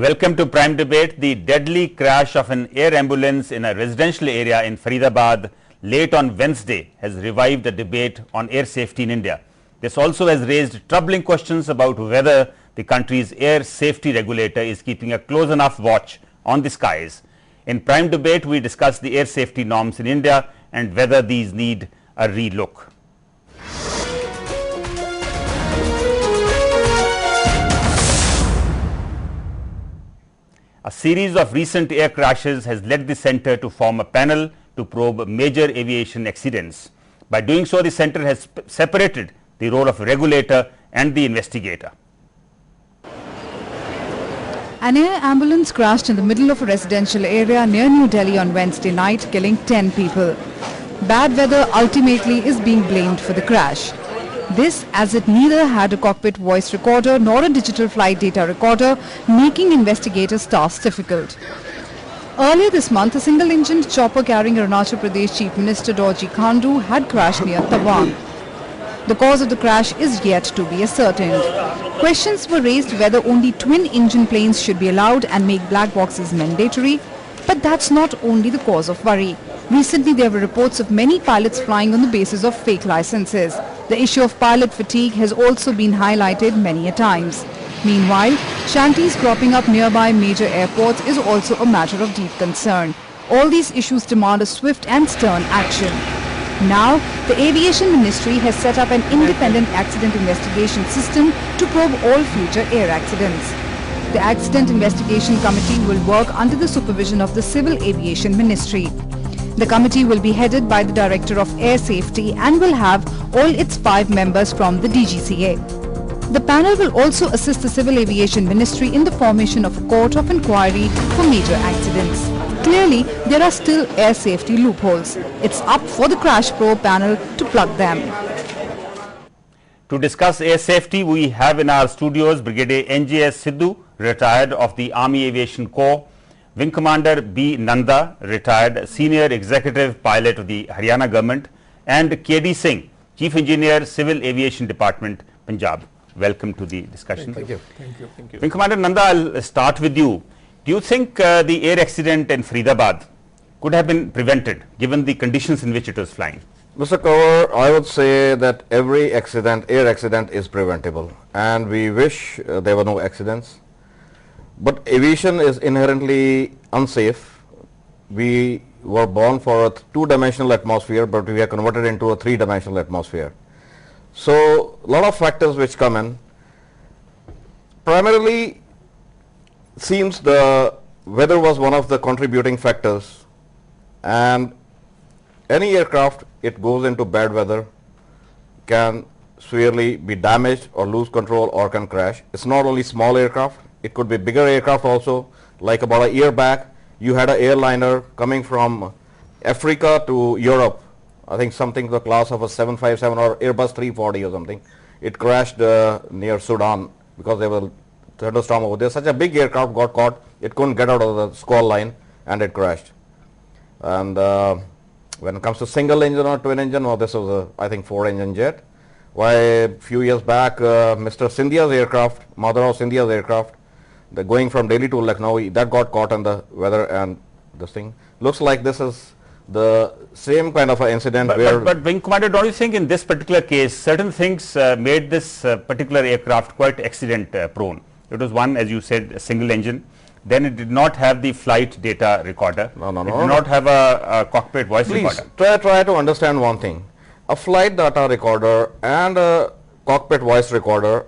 Welcome to Prime Debate. The deadly crash of an air ambulance in a residential area in Faridabad late on Wednesday has revived a debate on air safety in India. This also has raised troubling questions about whether the country's air safety regulator is keeping a close enough watch on the skies. In Prime Debate, we discuss the air safety norms in India and whether these need a re-look. A series of recent air crashes has led the centre to form a panel to probe major aviation accidents. By doing so, the centre has separated the role of regulator and the investigator. An air ambulance crashed in the middle of a residential area near New Delhi on Wednesday night, killing 10 people. Bad weather ultimately is being blamed for the crash. This as it neither had a cockpit voice recorder nor a digital flight data recorder, making investigators' tasks difficult. Earlier this month, a single-engined chopper carrying Arunachal Pradesh Chief Minister Dorji Khandu had crashed near Tawang. The cause of the crash is yet to be ascertained. Questions were raised whether only twin-engine planes should be allowed and make black boxes mandatory, but that's not only the cause of worry. Recently, there were reports of many pilots flying on the basis of fake licenses. The issue of pilot fatigue has also been highlighted many a times. Meanwhile, shanties cropping up nearby major airports is also a matter of deep concern. All these issues demand a swift and stern action. Now, the Aviation Ministry has set up an independent accident investigation system to probe all future air accidents. The Accident Investigation Committee will work under the supervision of the Civil Aviation Ministry. The committee will be headed by the Director of Air Safety and will have all its 5 members from the DGCA. The panel will also assist the Civil Aviation Ministry in the formation of a court of inquiry for major accidents. Clearly, there are still air safety loopholes. It's up for the Crash Probe panel to plug them. To discuss air safety, we have in our studios Brigadier NJS Sidhu, retired of the Army Aviation Corps, Wing Commander B. Nanda, retired Senior Executive Pilot of the Haryana Government, and KD Singh, Chief Engineer, Civil Aviation Department, Punjab. Welcome to the discussion. Thank you. Thank you. Wing Commander Nanda, I'll start with you. Do you think the air accident in Faridabad could have been prevented given the conditions in which it was flying? Mr. Kaur, I would say that every air accident is preventable, and we wish there were no accidents. But aviation is inherently unsafe. We were born for a 2-dimensional atmosphere, but we are converted into a 3-dimensional atmosphere. So, a lot of factors which come in. Primarily, seems the weather was one of the contributing factors, and any aircraft, it goes into bad weather, can severely be damaged or lose control or can crash. It's not only small aircraft, it could be bigger aircraft also. Like about a year back, you had an airliner coming from Africa to Europe. I think something the class of a 757 or Airbus 340 or something. It crashed near Sudan because there was thunderstorm over there. Such a big aircraft got caught, it couldn't get out of the squall line and it crashed. And when it comes to single engine or twin engine, well, this was a, I think, 4-engine jet. Why a few years back, Mr. Scindia's aircraft, Madhav Scindia's aircraft, the going from Delhi to Lucknow, that got caught in the weather, and this thing looks like this is the same kind of an incident. But Wing Commander, don't you think in this particular case, certain things made this particular aircraft quite accident prone? It was one, as you said, a single engine. Then it did not have the flight data recorder. No. It did not have a cockpit voice recorder. Try to understand one thing. A flight data recorder and a cockpit voice recorder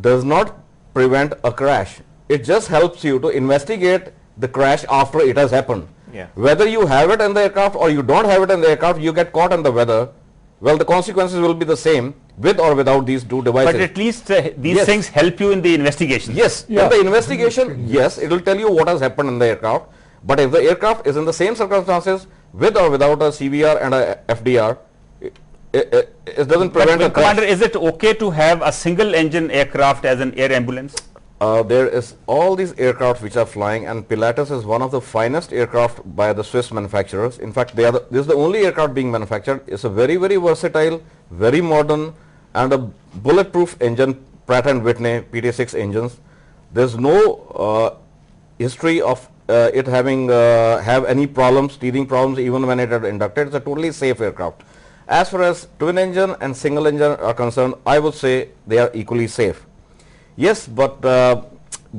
does not prevent a crash. It just helps you to investigate the crash after it has happened. Yeah. Whether you have it in the aircraft or you don't have it in the aircraft, you get caught in the weather, well, the consequences will be the same with or without these 2 devices. But at least these things help you in the investigation. Yes, in the investigation, yes, it will tell you what has happened in the aircraft. But if the aircraft is in the same circumstances with or without a CVR and a FDR, it doesn't prevent a crash. Commander, is it okay to have a single engine aircraft as an air ambulance? There is all these aircraft which are flying, and Pilatus is one of the finest aircraft by the Swiss manufacturers. In fact, this is the only aircraft being manufactured. It's a very, very versatile, very modern, and a bulletproof engine, Pratt & Whitney PT6 engines. There's no history of it having have any problems, teething problems even when it had inducted. It's a totally safe aircraft. As far as twin engine and single engine are concerned, I would say they are equally safe. Yes, but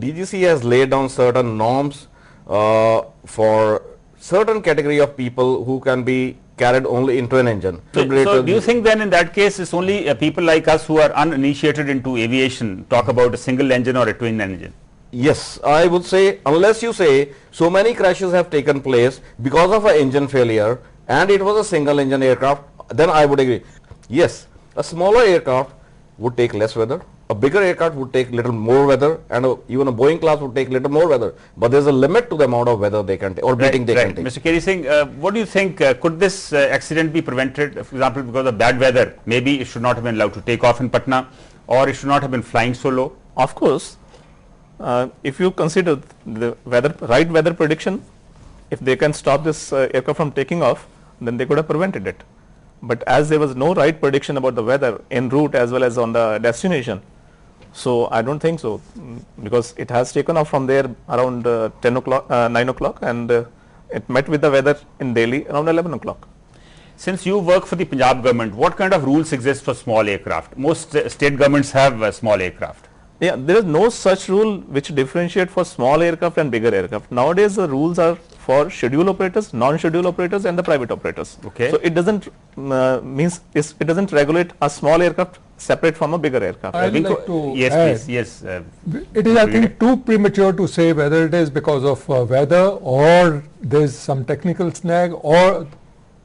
DGC has laid down certain norms for certain category of people who can be carried only in twin engine. So do you think then in that case it's only people like us who are uninitiated into aviation talk about a single engine or a twin engine? Yes, I would say unless you say so many crashes have taken place because of an engine failure and it was a single engine aircraft, then I would agree. Yes, a smaller aircraft would take less weather, a bigger aircraft would take little more weather, and even a Boeing class would take little more weather, but there's a limit to the amount of weather they can take or beating they can take. Mr. Keri Singh, what do you think, could this accident be prevented, for example, because of bad weather? Maybe it should not have been allowed to take off in Patna, or it should not have been flying so low? Of course, if you consider the right weather prediction, if they can stop this aircraft from taking off, then they could have prevented it. But as there was no right prediction about the weather en route as well as on the destination, so I don't think so, because it has taken off from there around 10 o'clock, 9 o'clock, and it met with the weather in Delhi around 11 o'clock. Since you work for the Punjab government, what kind of rules exist for small aircraft? Most state governments have small aircraft. Yeah, there is no such rule which differentiate for small aircraft and bigger aircraft. Nowadays the rules are for schedule operators, non-schedule operators and the private operators. Okay. So it doesn't it doesn't regulate a small aircraft separate from a bigger aircraft. I'd like to Yes, add, please, yes. It is, I think, too premature to say whether it is because of weather or there is some technical snag or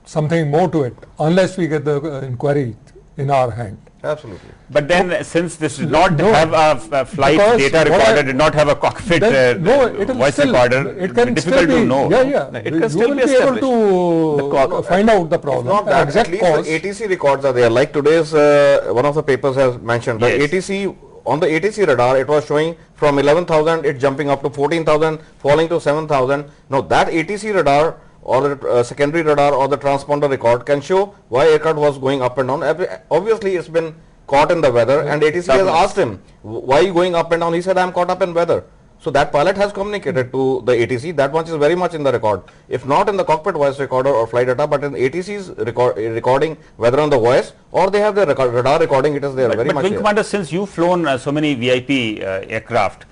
something more to it, unless we get the inquiry in our hand. Absolutely. But then since this did not No, have a flight because data what recorder, I- did not have a cockpit No, it will voice still, recorder, it can difficult still be, to know. Yeah. It can You still will be be able established. to find out the problem. Not that, exact at least cause. the ATC records are there. Like today's one of the papers has mentioned the Yes. ATC, on the ATC radar it was showing from 11,000 it jumping up to 14,000, falling to 7,000. Now that ATC radar or the secondary radar or the transponder record can show why aircraft was going up and down. Obviously it's been caught in the weather, and ATC has asked him, why are you going up and down? He said, I am caught up in weather. So that pilot has communicated to the ATC. That much is very much in the record. If not in the cockpit voice recorder or flight data, but in ATC's recording, whether on the voice or they have the radar recording, it is there very But much Wing there. Commander, since you've flown so many VIP aircraft,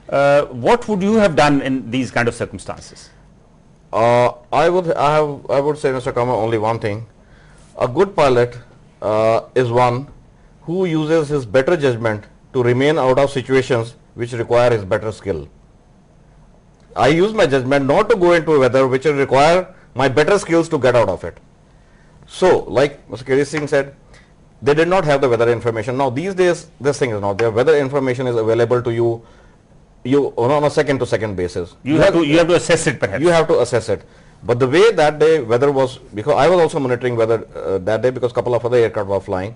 what would you have done in these kind of circumstances? I would say, Mr. Kama, only one thing. A good pilot is one who uses his better judgment to remain out of situations which require his better skill. I use my judgment not to go into weather which will require my better skills to get out of it. So, like Mr. Keri Singh said, they did not have the weather information. Now these days this thing is not there. Weather information is available to you on a second to second basis. You have to assess it perhaps. You have to assess it. But the way that day weather was, because I was also monitoring weather that day because a couple of other aircraft were flying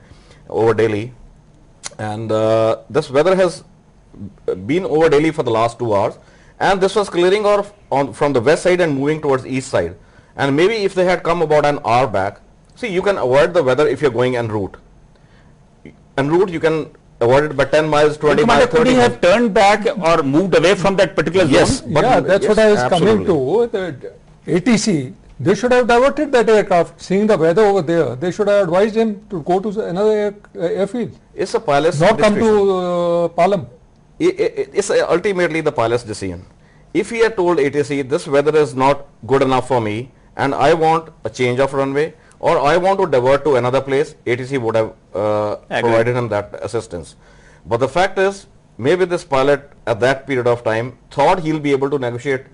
over Delhi, and this weather has been over Delhi for the last 2 hours, and this was clearing off from the west side and moving towards east side. And maybe if they had come about an hour back, see, you can avoid the weather if you're going en route. En route you can avoid it by 10 miles, 20 miles, 30 Could he miles. have turned back or moved away from that particular zone? Yes. But yeah, that's what yes, I was absolutely. coming to. The ATC, they should have diverted that aircraft, seeing the weather over there. They should have advised him to go to another airfield, It's a pilot's not come discretion. to Palam. It's ultimately the pilot's decision. If he had told ATC, this weather is not good enough for me and I want a change of runway or I want to divert to another place, ATC would have provided him that assistance. But the fact is, maybe this pilot at that period of time thought he'll be able to negotiate.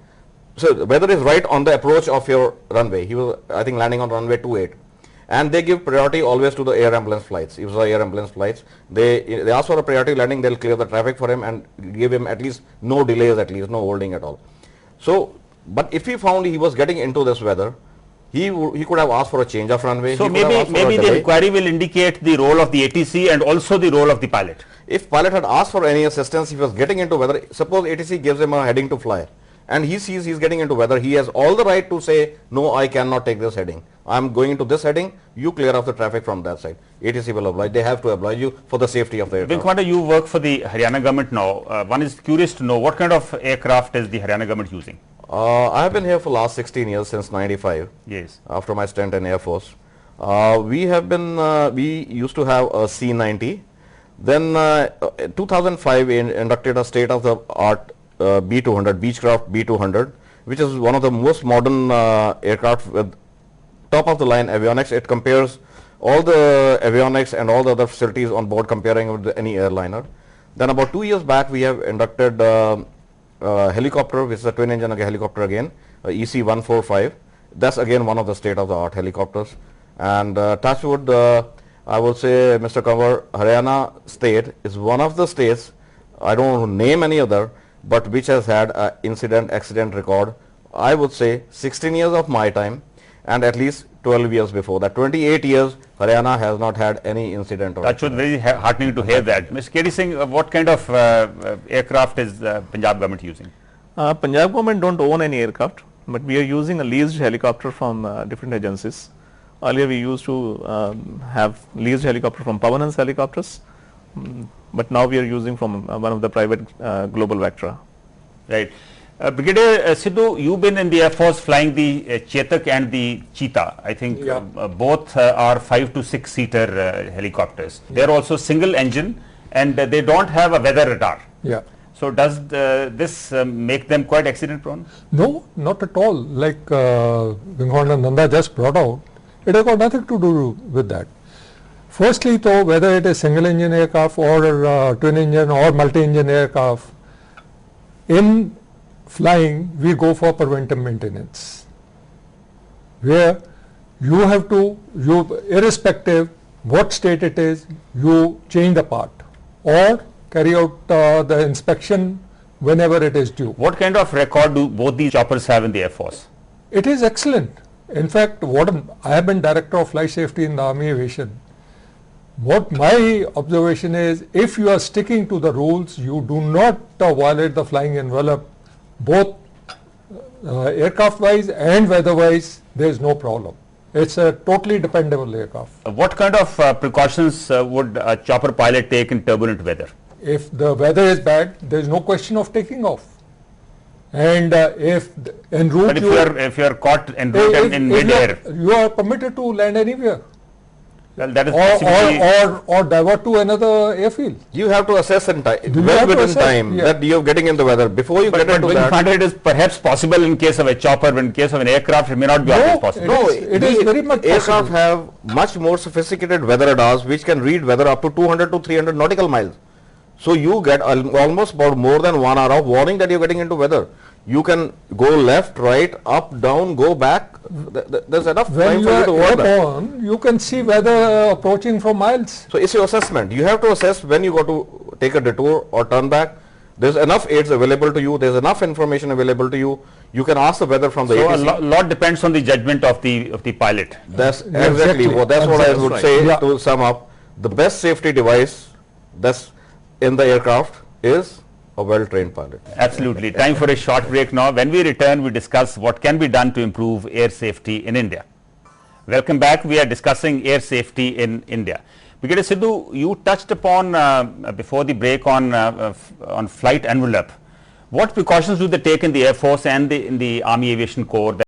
So the weather is right on the approach of your runway. He was, I think, landing on runway 28. And they give priority always to the air ambulance flights. If it was air ambulance flights, they ask for a priority landing, they'll clear the traffic for him and give him at least no delays, at least no holding at all. So, but if he found he was getting into this weather, he could have asked for a change of runway. So he could have asked for a maybe the delay. inquiry will indicate the role of the ATC and also the role of the pilot. If pilot had asked for any assistance, he was getting into weather. Suppose ATC gives him a heading to fly, and he sees he's getting into weather. He has all the right to say, no, I cannot take this heading. I'm going into this heading, you clear off the traffic from that side. ATC will oblige, they have to oblige you for the safety of the Wing aircraft. Commander, you work for the Haryana government now. One is curious to know what kind of aircraft is the Haryana government using? I have been here for last 16 years, since 95, Yes. after my stint in Air Force. We used to have a C-90. Then 2005 we inducted a state-of-the-art B-200, Beechcraft B-200, which is one of the most modern aircraft with top-of-the-line avionics. It compares all the avionics and all the other facilities on board, comparing with any airliner. Then about 2 years back, we have inducted helicopter, which is a twin-engine helicopter again, EC-145. That's again one of the state-of-the-art helicopters. And touchwood, I would say, Mr. Kanwar, Haryana state is one of the states, I don't want to name any other, but which has had an accident record, I would say 16 years of my time and at least 12 years before that. 28 years, Haryana has not had any incident. That was very heartening to hear that. Mr. K.D. Singh, what kind of aircraft is Punjab government using? Punjab government don't own any aircraft, but we are using a leased helicopter from different agencies. Earlier we used to have leased helicopter from Pavanans Helicopters, but now we are using from one of the private Global Vectra. Right. Brigadier Sidhu, you've been in the Air Force flying the Chetak and the Cheetah. I think both are 5 to 6 seater helicopters. They are also single engine and they don't have a weather radar. Yeah. So does this make them quite accident prone? No, not at all. Like Wing Commander Nanda just brought out, it has got nothing to do with that. Firstly, though, whether it is single engine aircraft or twin engine or multi engine aircraft, in flying we go for preventive maintenance, where you have to, irrespective what state it is, you change the part or carry out the inspection whenever it is due. What kind of record do both these choppers have in the Air Force? It is excellent. In fact, I have been Director of Flight Safety in the Army Aviation. What my observation is, if you are sticking to the rules, you do not violate the flying envelope, both aircraft wise and weather wise, there is no problem. It's a totally dependable aircraft. What kind of precautions would a chopper pilot take in turbulent weather? If the weather is bad, there is no question of taking off. And if en route, But if you are caught en route and in mid-air, you are permitted to land anywhere, well, that is possibly or divert to another airfield. You have to assess in time, You well have to within assess, time, yeah. that you are getting in the weather. Before you But get into Wing that, Commander, it is perhaps possible in case of a chopper, but in case of an aircraft, it may not be always possible. no, it is very much aircraft possible. have much more sophisticated weather radars which can read weather up to 200 to 300 nautical miles. So you get almost about more than 1 hour of warning that you're getting into weather. You can go left, right, up, down, go back. There's enough When time you for you are to warn that. airborne, you can see weather approaching from miles. So it's your assessment. You have to assess when you got to take a detour or turn back. There's enough aids available to you. There's enough information available to you. You can ask the weather from the So a ATC. lot depends on the judgment of the pilot. That's Exactly. exactly what I Exactly. would Right. say Yeah. to sum up. The best safety device that's in the aircraft is a well-trained pilot. Absolutely. Time for a short break now. When we return, we discuss what can be done to improve air safety in India. Welcome back. We are discussing air safety in India. Brigadier Sidhu, you touched upon before the break on flight envelope. What precautions do they take in the Air Force and in the Army Aviation Corps